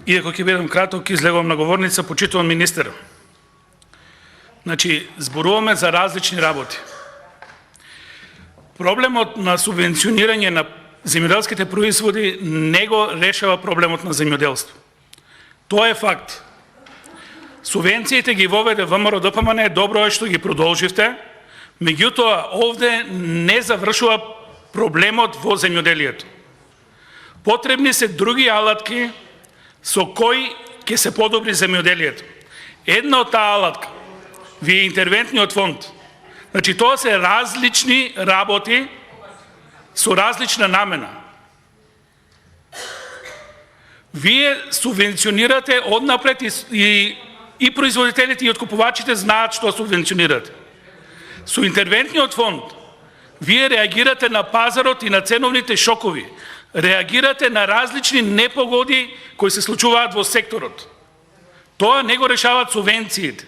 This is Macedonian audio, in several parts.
Иако ќе бидам краток, излегувам на говорница, почитуван министер. Значи, зборуваме за различни работи. Проблемот на субвенционирање на земјоделските производи не го решава проблемот на земјоделство. Тоа е факт. Субвенциите ги воведе ВМРО-ДПМН, добро е што ги продолживте, меѓутоа овде не завршува проблемот во земјоделието. Потребни се други алатки со кои ќе се подобри земјоделието. Една од таа алатка ви е интервентниот фонд. Значи, тоа се различни работи со различна намена. Вие субвенционирате однапред и производителите и откупувачите знаат што субвенционирате. Со интервентниот фонд вие реагирате на пазарот и на ценовните шокови. Реагирате на различни непогоди кои се случуваат во секторот. Тоа не го решават субвенциите.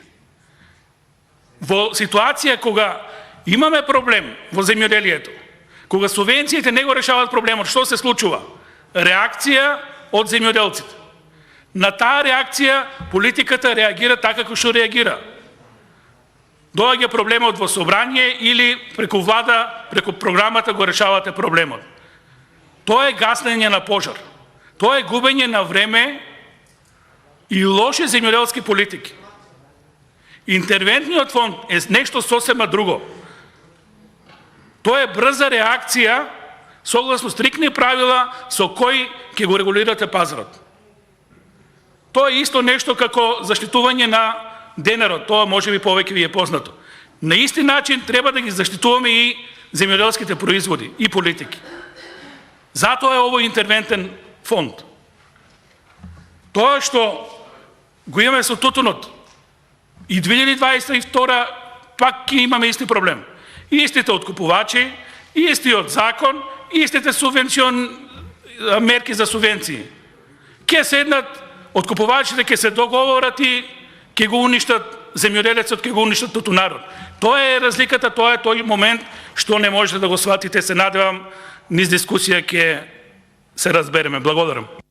Во ситуација кога имаме проблем во земјоделието, кога субвенциите не го решават проблемот, што се случува? Реакција од земјоделците. На таа реакција политиката реагира така како што реагира. Доаѓа проблемот во собрание или преку влада, преку програмата го решавате проблемот. Тоа е гаснење на пожар. Тоа е губење на време и лоши земјоделски политики. Интервентниот фонд е нешто сосема друго. Тоа е брза реакција согласно стрикни правила со кои ќе го регулирате пазарот. Тоа е исто нешто како заштитување на денарот. Тоа може би повеќе ви е познато. На исти начин треба да ги заштитуваме и земјоделските производи и политики. Затоа е овој интервентен фонд. Тоа што го имаме со тутунот и 2022 пак ќе имаме исти проблем. Истите откупувачи, истиот закон, истите мерки за субвенции. Ке седнат откупувачите, ке се договорат и ке го уништат земјоделецот, ке го уништат тутунарот. Тоа е разликата, тоа е тој момент што не можете да го сватите. Се надевам низ дискусија ќе се разбереме. Благодарам.